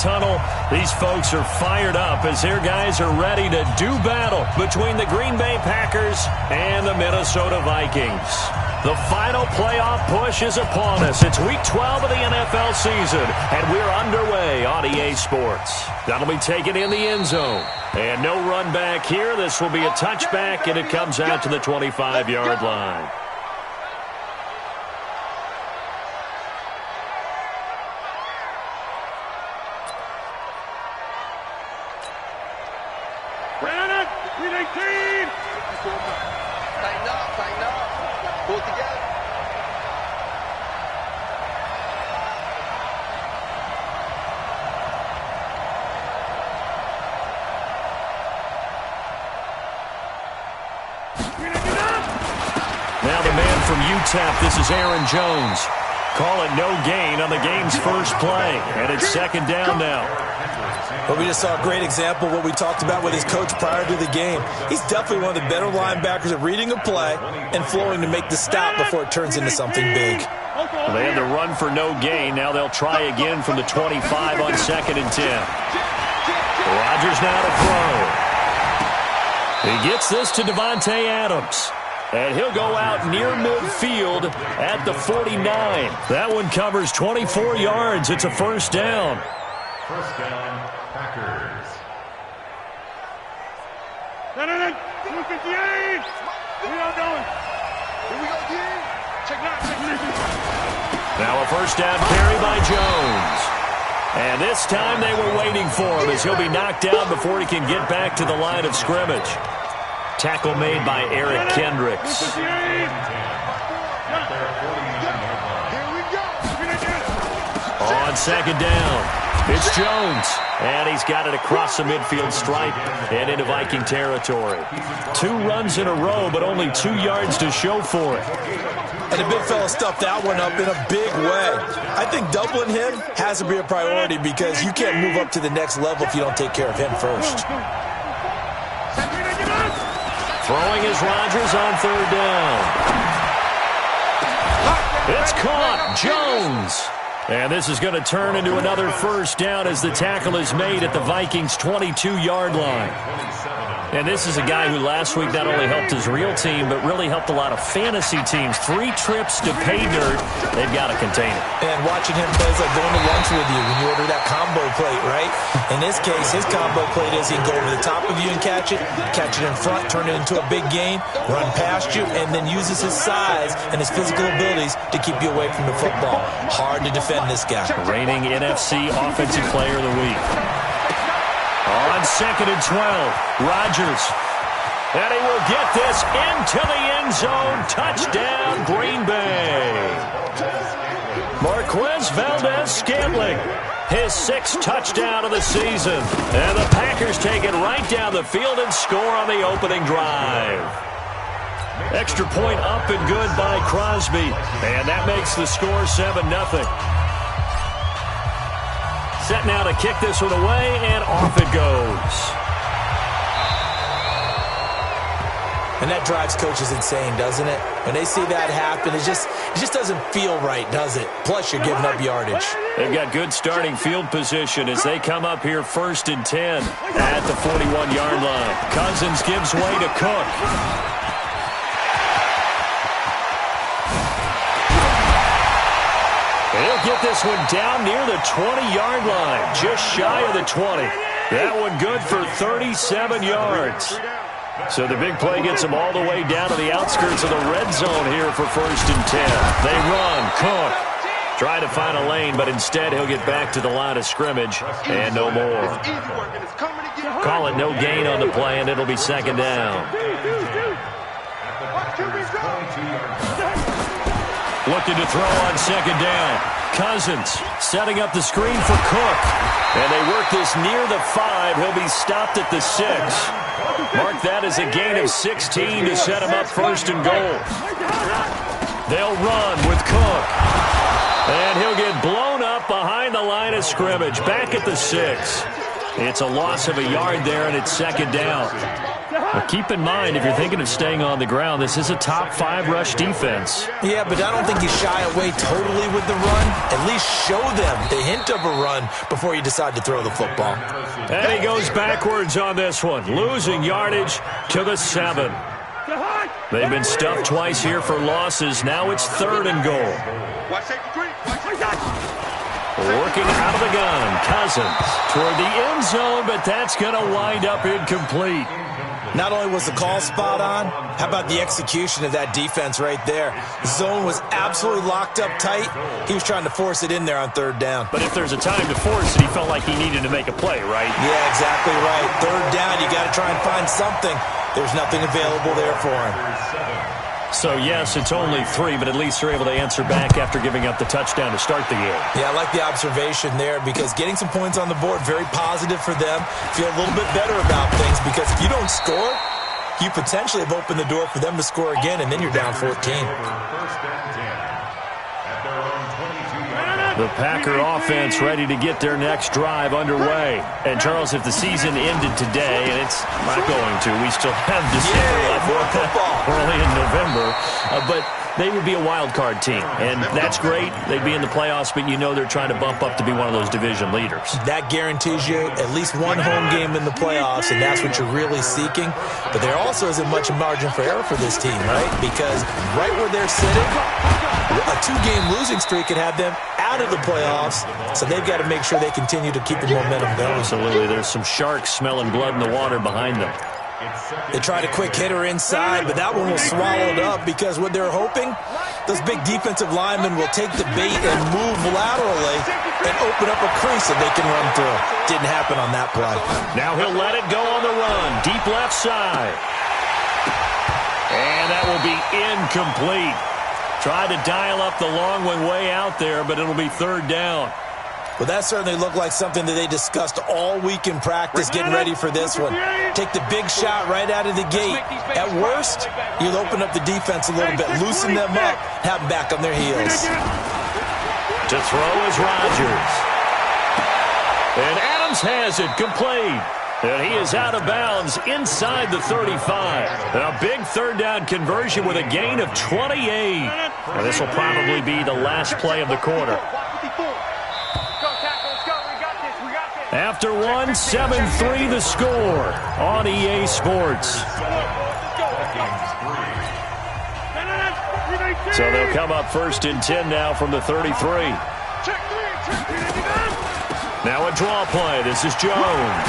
tunnel. These folks are fired up as their guys are ready to do battle between the Green Bay Packers and the Minnesota Vikings. The final playoff push is upon us. It's Week 12 of the NFL season, and we're underway on EA Sports. That'll be taken in the end zone. And no run back here. This will be a touchback, and it comes out to the 25-yard line. Now the man from UTEP, this is Aaron Jones. Call it no gain on the game's first play, and it's second down now. Well, we just saw a great example of what we talked about with his coach prior to the game. He's definitely one of the better linebackers at reading a play and flowing to make the stop before it turns into something big. Well, they had the run for no gain. Now they'll try again from the 25 on 2nd and 10. Rodgers now to throw. He gets this to Devontae Adams. And he'll go out near midfield at the 49. That one covers 24 yards. It's a first down. First down, Packers. Now a first down carry by Jones. And this time they were waiting for him as he'll be knocked down before he can get back to the line of scrimmage. Tackle made by Eric Kendricks. On second down, it's Jones. And he's got it across the midfield stripe and into Viking territory. 2 runs in a row, but only 2 yards to show for it. And the big fella stuffed that one up in a big way. I think doubling him has to be a priority because you can't move up to the next level if you don't take care of him first. Throwing is Rodgers on 3rd down. It's caught. Jones. And this is going to turn into another first down as the tackle is made at the Vikings' 22-yard line. And this is a guy who last week not only helped his real team, but really helped a lot of fantasy teams. 3 trips to pay dirt. They've got to contain it. And watching him play is like going to lunch with you when you order that combo plate, right? In this case, his combo plate is he can go over the top of you and catch it in front, turn it into a big gain, run past you, and then uses his size and his physical abilities to keep you away from the football. Hard to defend this guy. Reigning NFC Offensive Player of the Week. On 2nd and 12, Rodgers. And he will get this into the end zone. Touchdown, Green Bay. Marquez Valdez-Scantling, his 6th touchdown of the season. And the Packers take it right down the field and score on the opening drive. Extra point up and good by Crosby. And that makes the score 7-0. Set now to kick this one away, and off it goes. And that drives coaches insane, doesn't it? When they see that happen, it just doesn't feel right, does it? Plus, you're giving up yardage. They've got good starting field position as they come up here 1st and 10 at the 41-yard line. Cousins gives way to Cook. He'll get this one down near the 20-yard line, just shy of the 20. That one good for 37 yards. So the big play gets them all the way down to the outskirts of the red zone here for 1st and 10. They run. Cook try to find a lane, but instead he'll get back to the line of scrimmage and no more. Call it no gain on the play, and it'll be 2nd down. Looking to throw on 2nd down. Cousins setting up the screen for Cook. And they work this near the 5. He'll be stopped at the 6. Mark that as a gain of 16 to set him up 1st and goal. They'll run with Cook. And he'll get blown up behind the line of scrimmage. Back at the 6. It's a loss of a yard there, and it's 2nd down. Now keep in mind, if you're thinking of staying on the ground, this is a top 5 rush defense. Yeah, but I don't think you shy away totally with the run. At least show them the hint of a run before you decide to throw the football. And he goes backwards on this one, losing yardage to the 7. They've been stuffed twice here for losses. Now it's 3rd and goal. Working out of the gun, Cousins toward the end zone, but that's going to wind up incomplete. Not only was the call spot on, how about the execution of that defense right there? The zone was absolutely locked up tight. He was trying to force it in there on 3rd down. But if there's a time to force it, he felt like he needed to make a play, right? Yeah, exactly right. 3rd down, you got to try and find something. There's nothing available there for him. So, yes, it's only 3, but at least they're able to answer back after giving up the touchdown to start the game. Yeah, I like the observation there because getting some points on the board, very positive for them. Feel a little bit better about things because if you don't score, you potentially have opened the door for them to score again, and then you're down 14. The Packer offense ready to get their next drive underway. And, Charles, if the season ended today, and it's not going to, we still have December left early in November, but they would be a wild card team. And that's great. They'd be in the playoffs, but you know they're trying to bump up to be one of those division leaders. That guarantees you at least one home game in the playoffs, and that's what you're really seeking. But there also isn't much margin for error for this team, right? Because right where they're sitting, a 2-game losing streak could have them out of the playoffs, so they've got to make sure they continue to keep the momentum going. Absolutely. There's some sharks smelling blood in the water behind them. They tried a quick hitter inside, but that one was swallowed up because what they're hoping, those big defensive linemen will take the bait and move laterally and open up a crease that they can run through. Didn't happen on that play. Now he'll let it go on the run. Deep left side. And that will be incomplete. Tried to dial up the long one way out there, but it'll be 3rd down. Well, that certainly looked like something that they discussed all week in practice, getting ready for this one. Take the big shot right out of the gate. At worst, you'll open up the defense a little bit, loosen them up, have them back on their heels. To throw is Rodgers. And Adams has it, complete. And he is out of bounds inside the 35. A big 3rd down conversion with a gain of 28. And this will probably be the last play of the quarter. After 1, 7-3 the score on EA Sports. So they'll come up 1st and 10 now from the 33. Now a draw play. This is Jones.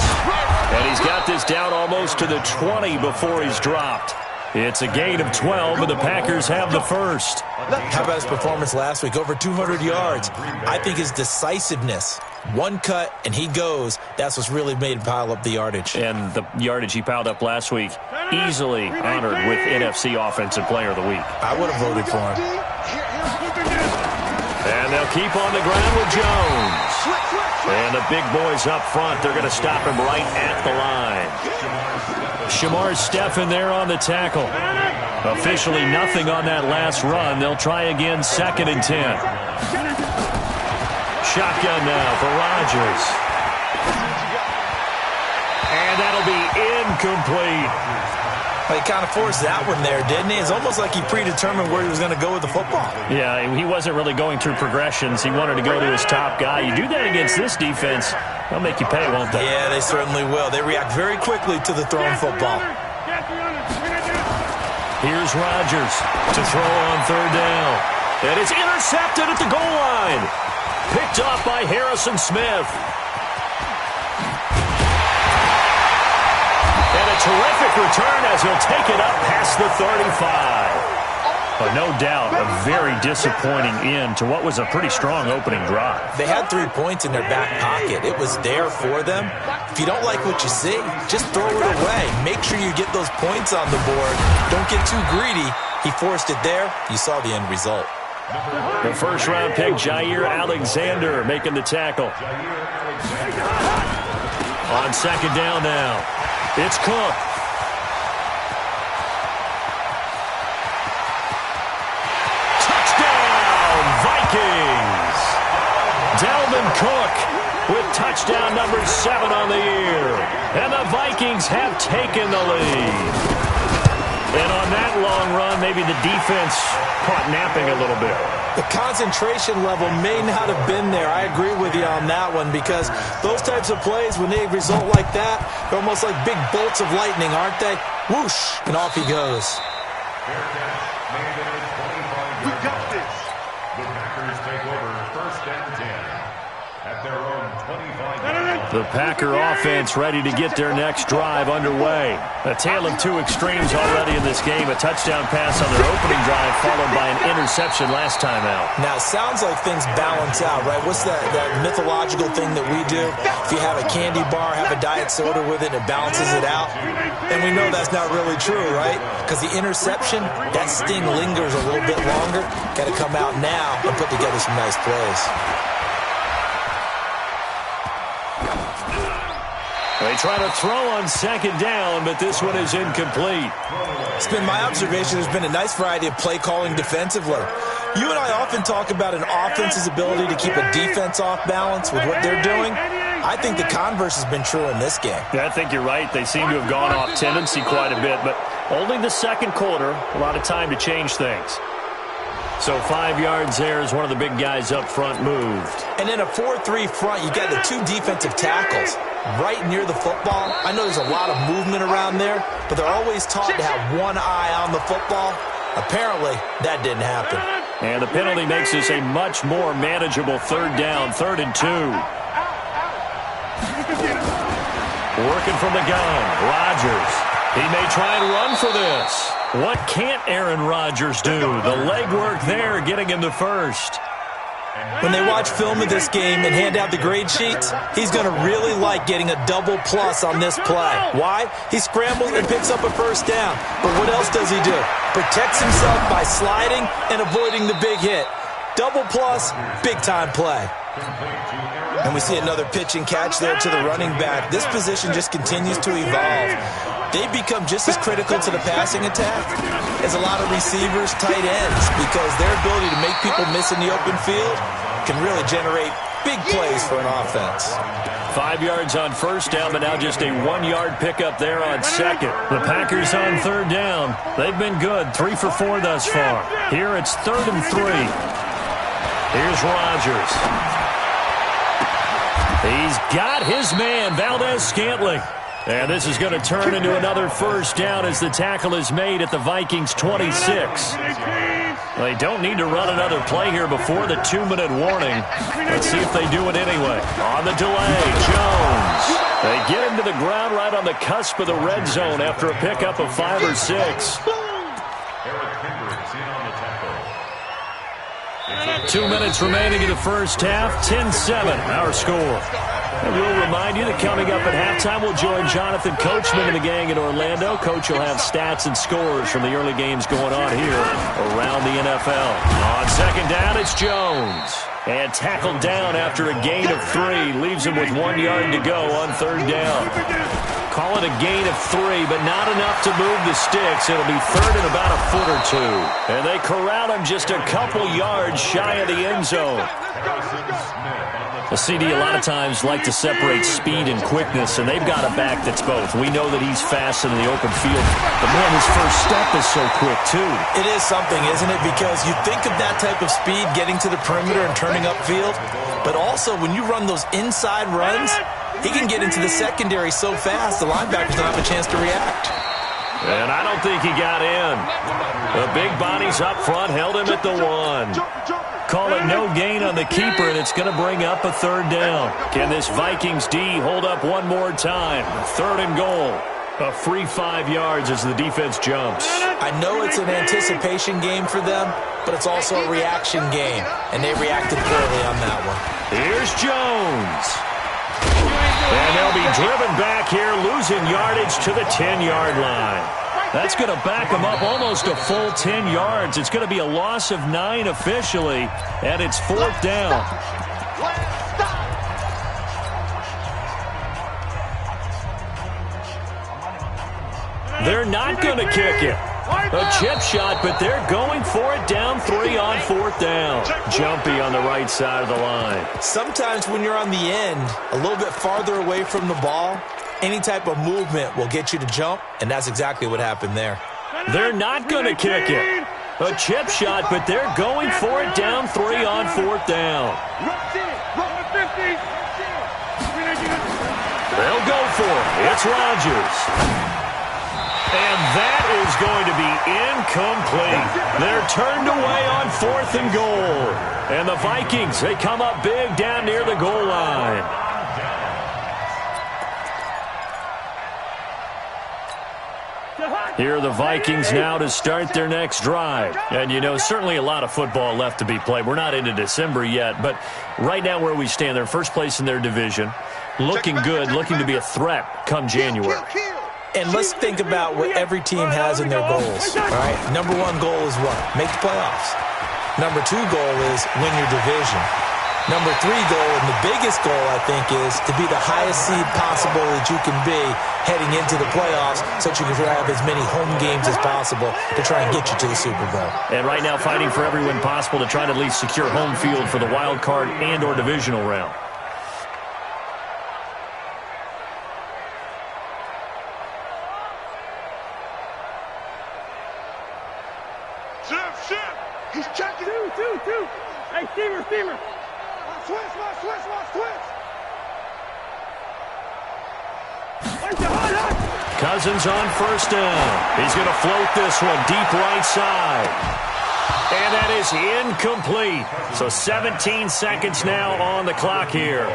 And he's got this down almost to the 20 before he's dropped. It's a gain of 12, and the Packers have the first. How about his performance last week? Over 200 yards. I think his decisiveness, one cut, and he goes. That's what's really made him pile up the yardage. And the yardage he piled up last week, easily honored with NFC Offensive Player of the Week. I would have voted for him. And they'll keep on the ground with Jones. And the big boys up front, they're going to stop him right at the line. Shamar Stephen there on the tackle. Officially nothing on that last run. They'll try again, 2nd and 10. Shotgun now for Rodgers. And that'll be incomplete. Well, he kind of forced that one there, didn't he? It's almost like he predetermined where he was going to go with the football. Yeah, he wasn't really going through progressions. He wanted to go to his top guy. You do that against this defense, they'll make you pay, won't they? Yeah, they certainly will. They react very quickly to the thrown football. Here's Rodgers to throw on 3rd down. And it's intercepted at the goal line. Picked off by Harrison Smith. And a terrific return as he'll take it up past the 35. But no doubt, a very disappointing end to what was a pretty strong opening drive. They had 3 points in their back pocket. It was there for them. If you don't like what you see, just throw it away. Make sure you get those points on the board. Don't get too greedy. He forced it there. You saw the end result. The 1st-round pick, Jair Alexander, making the tackle. On 2nd down now, it's Cook. Touchdown, Vikings! Dalvin Cook with touchdown number 7 on the year. And the Vikings have taken the lead. And on that long run, maybe the defense caught napping a little bit. The concentration level may not have been there. I agree with you on that one, because those types of plays, when they result like that, they're almost like big bolts of lightning, aren't they? Whoosh, and off he goes. We got this. The Packers take over first and 10 at their own 25-yard line. The Packer offense ready to get their next drive underway. A tale of two extremes already in this game. A touchdown pass on their opening drive followed by an interception last time out. Now, it sounds like things balance out, right? What's that mythological thing that we do? If you have a candy bar, have a diet soda with it, and it balances it out. And we know that's not really true, right? Because the interception, that sting lingers a little bit longer. Got to come out now and put together some nice plays. They try to throw on second down, but this one is incomplete. It's been my observation there's been a nice variety of play calling defensively. You and I often talk about an offense's ability to keep a defense off balance with what they're doing. I think the converse has been true in this game. Yeah, I think you're right. They seem to have gone off tendency quite a bit, but only the second quarter, a lot of time to change things. So 5 yards there as one of the big guys up front moved. And in a 4-3 front, you got the two defensive tackles right near the football. I know there's a lot of movement around there, but they're always taught to have one eye on the football. Apparently, that didn't happen. And the penalty makes this a much more manageable third down, 3rd and 2. Working from the gun, Rodgers. He may try and run for this. What can't Aaron Rodgers do? The legwork there getting him the first. When they watch film of this game and hand out the grade sheets, he's going to really like getting a double plus on this play. Why? He scrambles and picks up a first down. But what else does he do? Protects himself by sliding and avoiding the big hit. Double plus, big-time play. And we see another pitch and catch there to the running back. This position just continues to evolve. They become just as critical to the passing attack as a lot of receivers, tight ends, because their ability to make people miss in the open field can really generate big plays for an offense. 5 yards on first down, but now just a 1-yard pickup there on second. The Packers on third down. They've been good, 3 for 4 thus far. Here it's 3rd and 3. Here's Rodgers. He's got his man, Valdez-Scantling. And this is going to turn into another first down as the tackle is made at the Vikings' 26. They don't need to run another play here before the 2-minute warning. Let's see if they do it anyway. On the delay, Jones. They get him to the ground right on the cusp of the red zone after a pickup of 5 or 6. 2 minutes remaining in the first half. 10-7, our score. And we'll remind you that coming up at halftime, we'll join Jonathan Coachman and the gang in Orlando. Coach will have stats and scores from the early games going on here around the NFL. On second down, it's Jones. And tackled down after a gain of 3. Leaves him with 1 yard to go on third down. Call it a gain of 3, but not enough to move the sticks. It'll be 3rd and about a foot or 2. And they corral him just a couple yards shy of the end zone. The CD a lot of times like to separate speed and quickness, and they've got a back that's both. We know that he's fast in the open field, but man, his first step is so quick too. It is something, isn't it? Because you think of that type of speed getting to the perimeter and turning upfield, but also when you run those inside runs, he can get into the secondary so fast the linebackers don't have a chance to react. And I don't think he got in. The big bodies up front held him at the 1. Call it no gain on the keeper, and it's going to bring up a 3rd down. Can this Vikings D hold up one more time? 3rd and goal. A free 5 yards as the defense jumps. I know it's an anticipation game for them, but it's also a reaction game, and they reacted poorly on that one. Here's Jones. And they'll be driven back here, losing yardage to the 10-yard line. That's going to back them up almost a full 10 yards. It's going to be a loss of 9 officially, and it's 4th down. They're not going to kick it. A chip shot, but they're going for it down 3 on 4th down. Jumpy on the right side of the line. Sometimes when you're on the end, a little bit farther away from the ball, any type of movement will get you to jump, and that's exactly what happened there. They're not going to kick it. A chip shot, but they're going for it down 3 on 4th down. They'll go for it. It's Rodgers. And that is going to be incomplete. They're turned away on 4th and goal. And the Vikings, they come up big down near the goal line. Here are the Vikings now to start their next drive. And, you know, certainly a lot of football left to be played. We're not into December yet, but right now where we stand, they're first place in their division. Looking good, looking to be a threat come January. And let's think about what every team has in their goals, all right? Number 1 goal is what? Make the playoffs. Number 2 goal is win your division. Number 3 goal, and the biggest goal, I think, is to be the highest seed possible that you can be heading into the playoffs so that you can have as many home games as possible to try and get you to the Super Bowl. And right now fighting for every win possible to try to at least secure home field for the wild card and or divisional round. He's checking. Two. Hey, Steamer. Switch. Cousins on first down. He's going to float this one deep right side. And that is incomplete. So 17 seconds now on the clock here.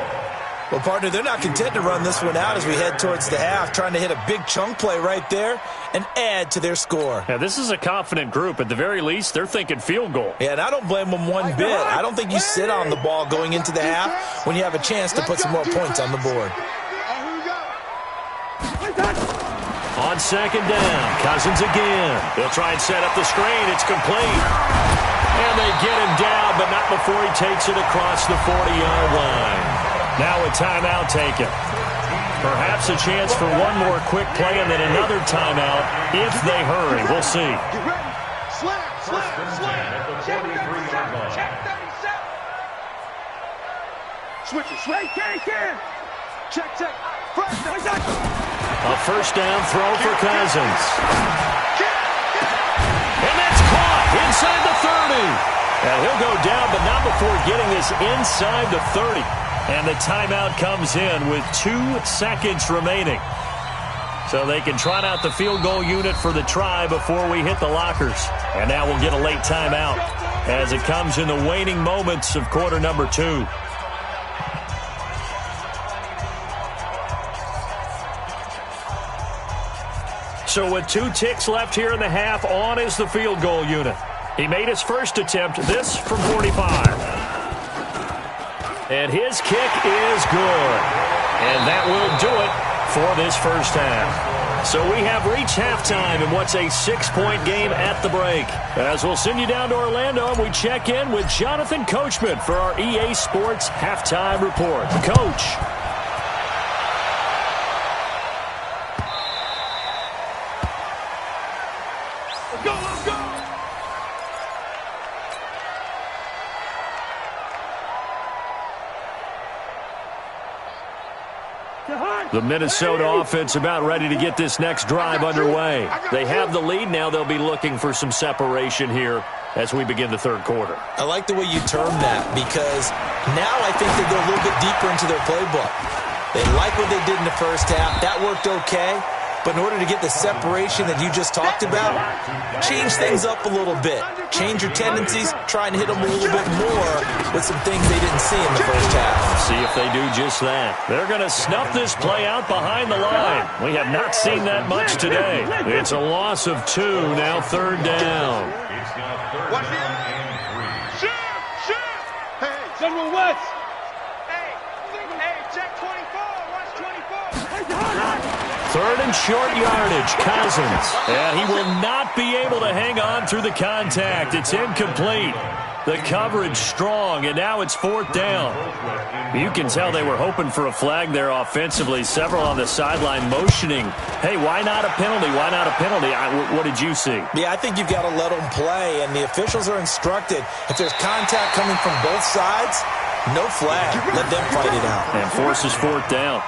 Well, partner, they're not content to run this one out as we head towards the half, trying to hit a big chunk play right there and add to their score. Yeah, this is a confident group. At the very least, they're thinking field goal. Yeah, and I don't blame them one bit. I don't think you sit on the ball going into the half when you have a chance to put some more points on the board. On second down, Cousins again. They'll try and set up the screen. It's complete. And they get him down, but not before he takes it across the 40-yard line. Now a timeout taken. Perhaps a chance for one more quick play and then another timeout if they hurry. We'll see. Get ready. Slam. Check 37. Switch it. Can. Check. A first down throw for Cousins. And that's caught inside the 30. And he'll go down, but not before getting this inside the 30. And the timeout comes in with 2 seconds remaining. So they can trot out the field goal unit for the try before we hit the lockers. And now we'll get a late timeout as it comes in the waning moments of quarter number 2. So with 2 ticks left here in the half, on is the field goal unit. He made his first attempt, this from 45. And his kick is good. And that will do it for this first half. So we have reached halftime in what's a 6-point game at the break. As we'll send you down to Orlando, and we check in with Jonathan Coachman for our EA Sports Halftime Report. Coach. Let's go. The Minnesota offense about ready to get this next drive underway. They have the lead. Now they'll be looking for some separation here as we begin the third quarter. I like the way you term that because now I think they go a little bit deeper into their playbook. They like what they did in the first half. That worked okay. But in order to get the separation that you just talked about, change things up a little bit. Change your tendencies, try and hit them a little bit more with some things they didn't see in the first half. See if they do just that. They're going to snuff this play out behind the line. We have not seen that much today. It's a loss of 2, now third down. It's now third down and 3. Shoot! Hey, General West! Hey, check 24. Watch 24. Third and short yardage, Cousins. And he will not be able to hang on through the contact. It's incomplete. The coverage strong, and now it's 4th down. You can tell they were hoping for a flag there offensively. Several on the sideline motioning, hey, why not a penalty? Why not a penalty? What did you see? Yeah, I think you've got to let them play, and the officials are instructed. If there's contact coming from both sides, no flag. Let them fight it out. And forces 4th down.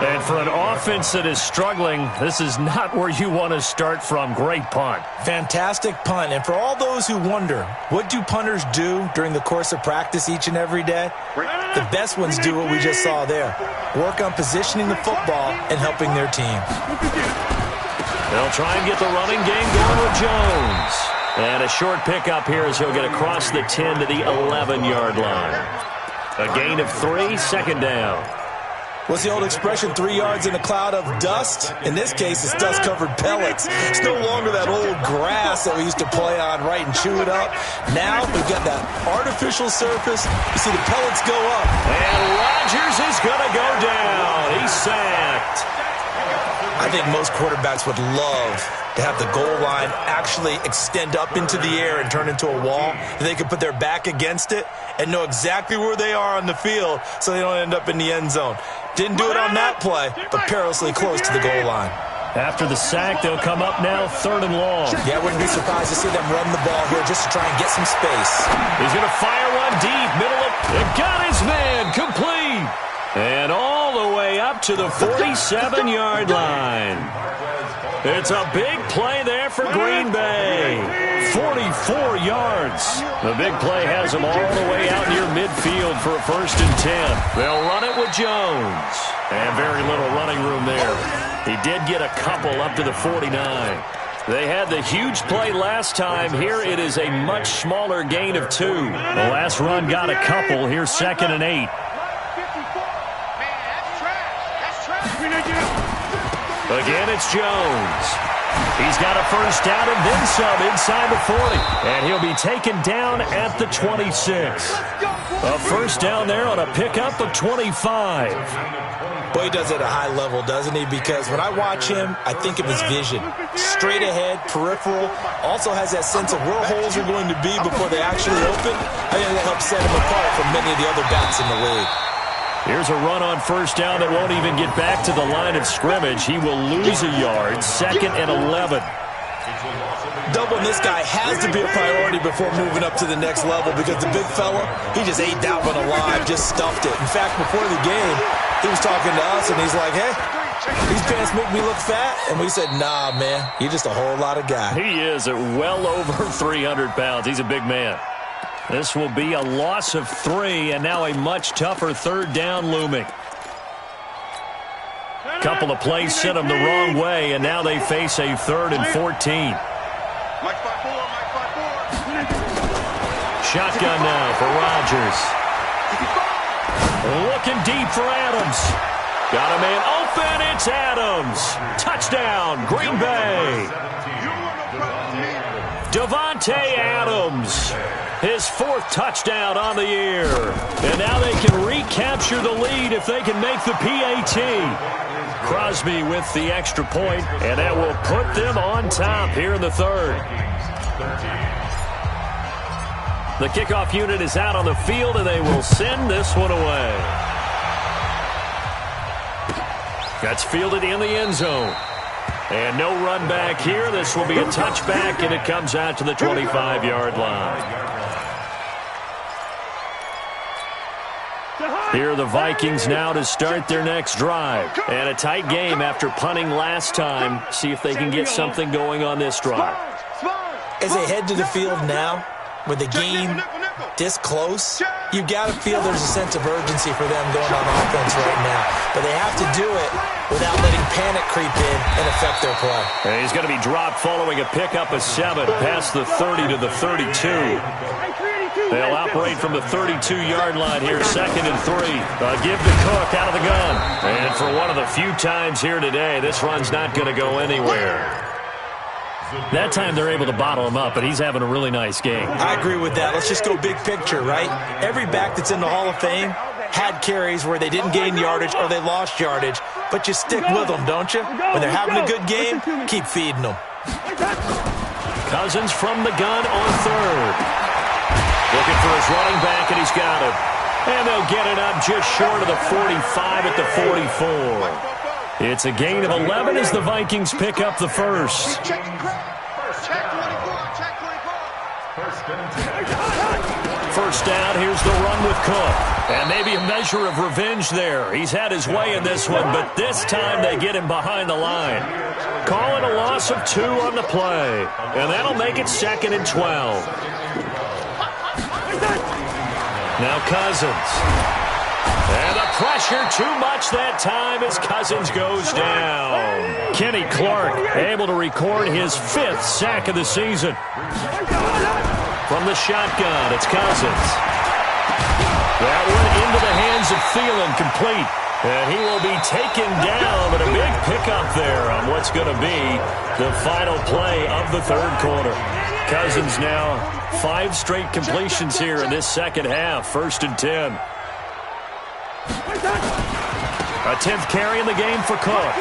And for an offense that is struggling, this is not where you want to start from. Great punt. Fantastic punt. And for all those who wonder, what do punters do during the course of practice each and every day? The best ones do what we just saw there. Work on positioning the football and helping their team. They'll try and get the running game going with Jones. And a short pickup here as he'll get across the 10 to the 11-yard line. A gain of 3, 2nd down. What's the old expression, 3 yards in a cloud of dust? In this case, it's dust-covered pellets. It's no longer that old grass that we used to play on, right, and chew it up. Now we've got that artificial surface. You see the pellets go up. And Rodgers is going to go down. He's sacked. I think most quarterbacks would love to have the goal line actually extend up into the air and turn into a wall. They could put their back against it and know exactly where they are on the field so they don't end up in the end zone. Didn't do it on that play, but perilously close to the goal line. After the sack, they'll come up now 3rd and long. Yeah, I wouldn't be surprised to see them run the ball here just to try and get some space. He's going to fire one deep, middle of it. Got his man, complete. And all the way up to the 47-yard line. It's a big play there for Green Bay. 44 yards. The big play has them all the way out near midfield for a 1st and 10. They'll run it with Jones. And very little running room there. He did get a couple up to the 49. They had the huge play last time. Here it is a much smaller gain of 2. The last run got a couple. Here's 2nd and 8. Again, it's Jones. He's got a 1st down and then some inside the 40. And he'll be taken down at the 26. A 1st down there on a pickup of 25. Boy, he does it at a high level, doesn't he? Because when I watch him, I think of his vision. Straight ahead, peripheral. Also has that sense of where holes are going to be before they actually open. I think that helps set him apart from many of the other backs in the league. Here's a run on 1st down that won't even get back to the line of scrimmage. He will lose a yard. 2nd and 11. Doubling this guy has to be a priority before moving up to the next level because the big fella, he just ate that one alive, just stuffed it. In fact, before the game, he was talking to us, and he's like, hey, these pants make me look fat. And we said, nah, man, you're just a whole lot of guy. He is at well over 300 pounds. He's a big man. This will be a loss of 3, and now a much tougher 3rd down looming. Couple of plays sent them the wrong way, and now they face a 3rd and 14. Shotgun now for Rodgers. Looking deep for Adams. Got a man open. It's Adams. Touchdown, Green Bay. Davante Adams. His 4th touchdown on the year. And now they can recapture the lead if they can make the PAT. Crosby with the extra point, and that will put them on top here in the 3rd. The kickoff unit is out on the field, and they will send this one away. That's fielded in the end zone. And no run back here. This will be a touchback, and it comes out to the 25-yard line. Here are the Vikings now to start their next drive. And a tight game after punting last time. See if they can get something going on this drive. As they head to the field now, with the game this close, you've got to feel there's a sense of urgency for them going on offense right now. But they have to do it without letting panic creep in and affect their play. And he's going to be dropped following a pickup of 7 past the 30 to the 32. They'll operate from the 32-yard line here, 2nd and 3. Give to Cook out of the gun. And for one of the few times here today, this run's not going to go anywhere. That time they're able to bottle him up, but he's having a really nice game. I agree with that. Let's just go big picture, right? Every back that's in the Hall of Fame had carries where they didn't gain yardage or they lost yardage, but you stick with them, don't you? When they're having a good game, keep feeding them. Cousins from the gun on 3rd. Looking for his running back, and he's got it. And they'll get it up just short of the 45 at the 44. It's a gain of 11 as the Vikings pick up the first. First down, here's the run with Cook. And maybe a measure of revenge there. He's had his way in this one, but this time they get him behind the line. Call it a loss of 2 on the play. And that'll make it 2nd and 12. Now Cousins. And the pressure too much that time as Cousins goes down. Kenny Clark able to record his 5th sack of the season. From the shotgun, it's Cousins. That one into the hands of Thielen, complete. And he will be taken down, but a big pickup there on what's going to be the final play of the 3rd quarter. Cousins now 5 straight completions here in this second half. 1st and 10. A 10th carry in the game for Cook.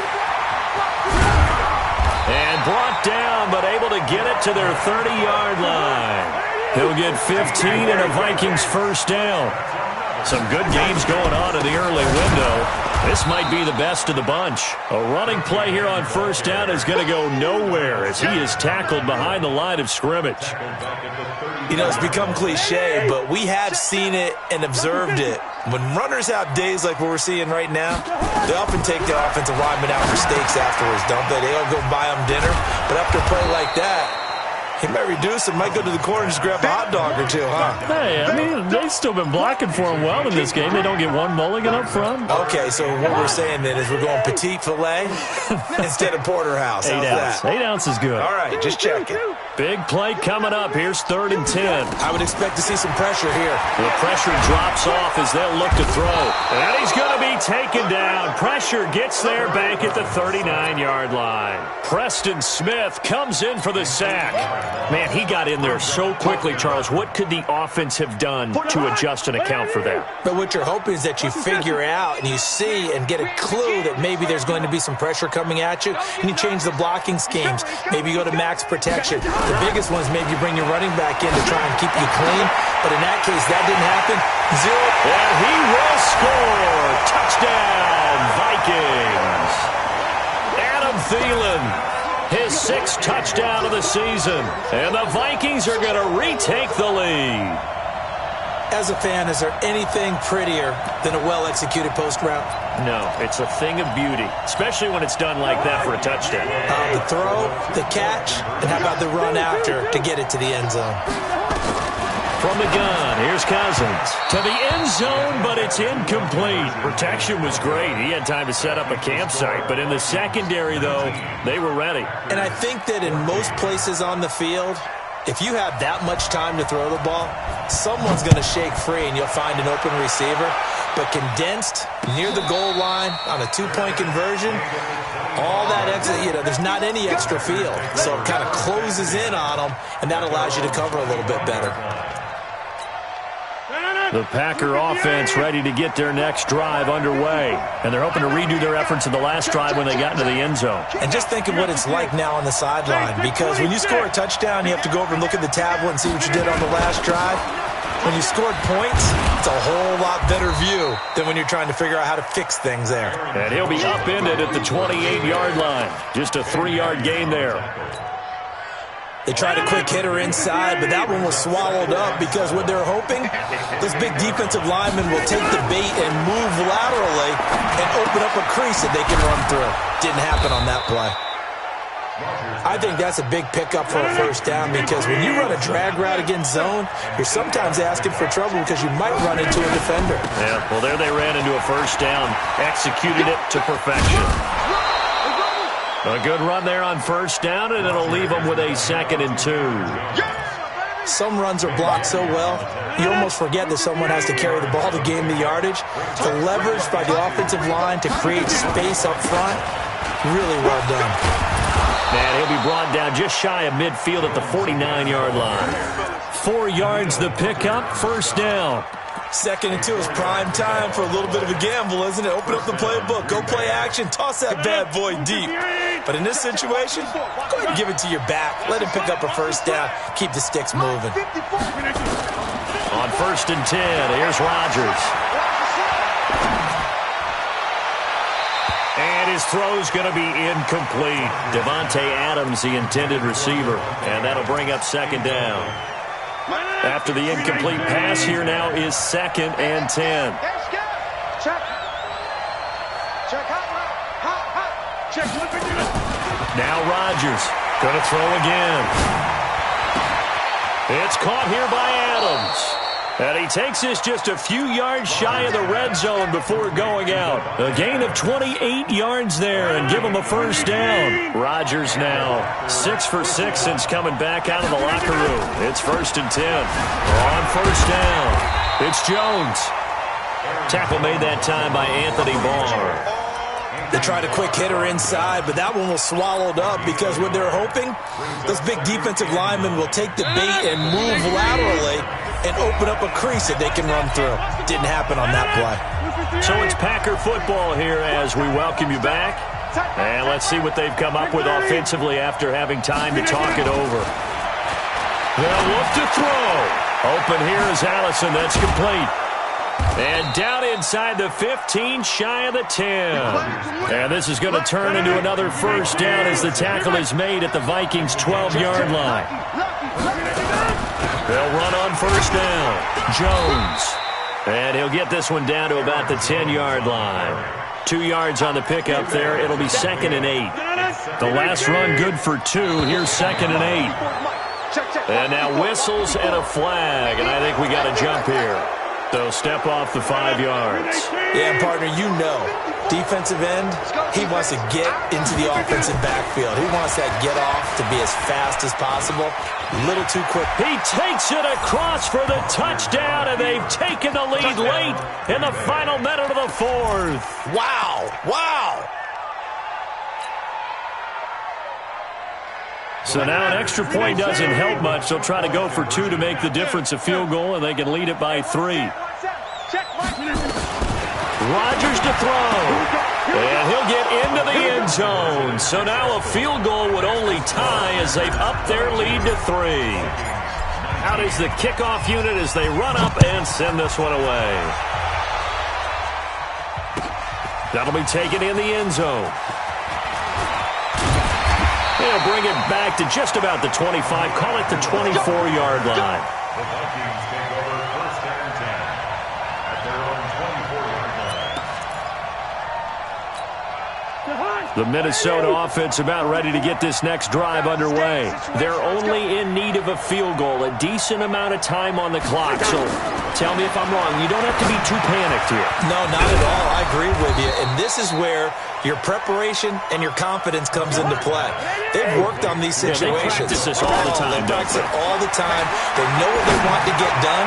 And brought down, but able to get it to their 30-yard line. He'll get 15 and a Vikings first down. Some good games going on in the early window. This might be the best of the bunch. A running play here on first down is going to go nowhere as he is tackled behind the line of scrimmage. You know, it's become cliche, but we have seen it and observed it. When runners have days like what we're seeing right now, they often take their offensive linemen out for steaks afterwards, don't they? They all go buy them dinner. But after a play like that, he might reduce it, might go to the corner and just grab a hot dog or 2, huh? Hey, I mean, they've still been blocking for him well in this game. They don't get one mulligan up front. Okay, so what we're saying then is we're going petite filet instead of porterhouse. 8 ounce. 8 ounce is good. All right, just checking. Big play coming up. Here's 3rd and 10. I would expect to see some pressure here. The pressure drops off as they'll look to throw. And he's going to be taken down. Pressure gets there back at the 39-yard line. Preston Smith comes in for the sack. Man, he got in there so quickly, Charles. What could the offense have done to adjust and account for that? But what you're hoping is that you figure out and you see and get a clue that maybe there's going to be some pressure coming at you, and you change the blocking schemes. Maybe you go to max protection. The biggest one is maybe you bring your running back in to try and keep you clean. But in that case, that didn't happen. 0. And he will score. Touchdown, Vikings. Adam Thielen, his 6th touchdown of the season. And the Vikings are going to retake the lead. As a fan, is there anything prettier than a well-executed post route? No, it's a thing of beauty, especially when it's done like that for a touchdown. The throw, the catch, and how about the run after to get it to the end zone? From the gun, here's Cousins. To the end zone, but it's incomplete. Protection was great. He had time to set up a campsite, but in the secondary, though, they were ready. And I think that in most places on the field, if you have that much time to throw the ball, someone's going to shake free and you'll find an open receiver. But condensed near the goal line on a 2-point conversion, all that extra, there's not any extra field. So it kind of closes in on them, and that allows you to cover a little bit better. The Packer offense ready to get their next drive underway. And they're hoping to redo their efforts in the last drive when they got into the end zone. And just think of what it's like now on the sideline. Because when you score a touchdown, you have to go over and look at the tablet and see what you did on the last drive. When you scored points, it's a whole lot better view than when you're trying to figure out how to fix things there. And he'll be upended at the 28-yard line. Just a 3-yard gain there. They tried a quick hitter inside, but that one was swallowed up because what they're hoping, this big defensive lineman will take the bait and move laterally and open up a crease that they can run through. Didn't happen on that play. I think that's a big pickup for a first down because when you run a drag route against zone, you're sometimes asking for trouble because you might run into a defender. Yeah, well, there they ran into a first down, executed it to perfection. A good run there on first down, and it'll leave them with a 2nd and 2. Some runs are blocked so well, you almost forget that someone has to carry the ball to gain the yardage. The leverage by the offensive line to create space up front, really well done. And he'll be brought down just shy of midfield at the 49-yard line. 4 yards the pickup, first down. 2nd and 2 is prime time for a little bit of a gamble, isn't it? Open up the playbook, go play action, toss that bad boy deep. But in this situation, go ahead and give it to your back. Let him pick up a first down. Keep the sticks moving. On 1st and 10, here's Rodgers. And his throw's going to be incomplete. Devontae Adams, the intended receiver. And that'll bring up 2nd down. After the incomplete pass, here now is 2nd and 10. Now Rodgers going to throw again. It's caught here by Adams. And he takes this just a few yards shy of the red zone before going out. A gain of 28 yards there and give him a 1st down. Rodgers now 6 for 6 since coming back out of the locker room. It's 1st and 10. On 1st down, it's Jones. Tackle made that time by Anthony Barr. They tried a quick hitter inside, but that one was swallowed up because what they're hoping, those big defensive linemen will take the bait and move laterally and open up a crease that they can run through. Didn't happen on that play. So it's Packer football here as we welcome you back. And let's see what they've come up with offensively after having time to talk it over. They'll look to throw. Open here is Allison. That's complete. And down inside the 15, shy of the 10. And this is going to turn into another 1st down as the tackle is made at the Vikings' 12-yard line. They'll run on 1st down. Jones. And he'll get this one down to about the 10-yard line. 2 yards on the pickup there. It'll be 2nd and 8. The last run good for 2. Here's 2nd and 8. And now whistles and a flag. And I think we got a jump here. They'll step off the 5 yards. Yeah, partner, you know, defensive end, he wants to get into the offensive backfield. He wants that get off to be as fast as possible. A little too quick. He takes it across for the touchdown, and they've taken the lead late in the final minute of the 4th. Wow, wow. So now an extra point doesn't help much. They'll try to go for 2 to make the difference a field goal, and they can lead it by 3. Rodgers to throw. And he'll get into the end zone. So now a field goal would only tie as they've upped their lead to 3. Out is the kickoff unit as they run up and send this one away. That'll be taken in the end zone. They'll bring it back to just about the 25. Call it the 24-yard line. The Vikings take over 1st and 10 at their own 24-yard line. The Minnesota offense about ready to get this next drive underway. They're only in need of a field goal, a decent amount of time on the clock. So tell me if I'm wrong. You don't have to be too panicked here. No, not at all. I agree with you. And this is where your preparation and your confidence comes into play. They've worked on these situations. They practice this all the time. They practice it all the time. They know what they want to get done.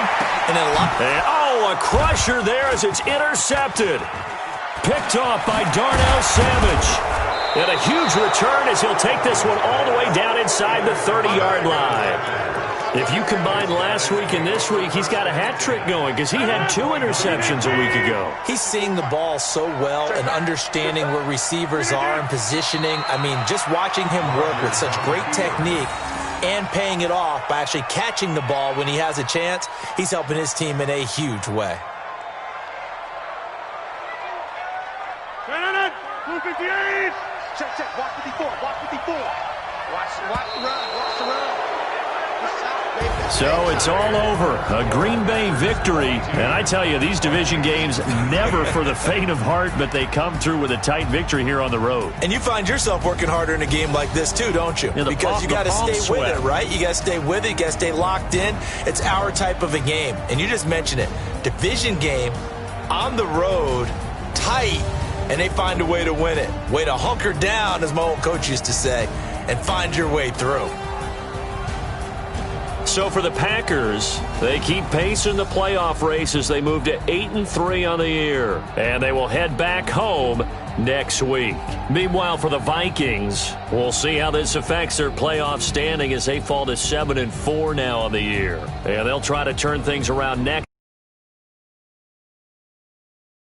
And a crusher there as it's intercepted. Picked off by Darnell Savage. And a huge return as he'll take this one all the way down inside the 30-yard line. If you combine last week and this week, he's got a hat trick going because he had 2 interceptions a week ago. He's seeing the ball so well and understanding where receivers are and positioning. I mean, just watching him work with such great technique and paying it off by actually catching the ball when he has a chance, he's helping his team in a huge way. 258. Check. Watch 54. Watch 54. Watch the run. Watch the run. So it's all over. A Green Bay victory. And I tell you, these division games never for the faint of heart, but they come through with a tight victory here on the road. And you find yourself working harder in a game like this too, don't you? Yeah, because you got to stay with it, right? You got to stay with it. You got to stay locked in. It's our type of a game. And you just mentioned it. Division game, on the road, tight, and they find a way to win it. Way to hunker down, as my old coach used to say, and find your way through. So for the Packers, they keep pace in the playoff race as they move to 8-3 on the year. And they will head back home next week. Meanwhile, for the Vikings, we'll see how this affects their playoff standing as they fall to 7-4 now on the year. And they'll try to turn things around next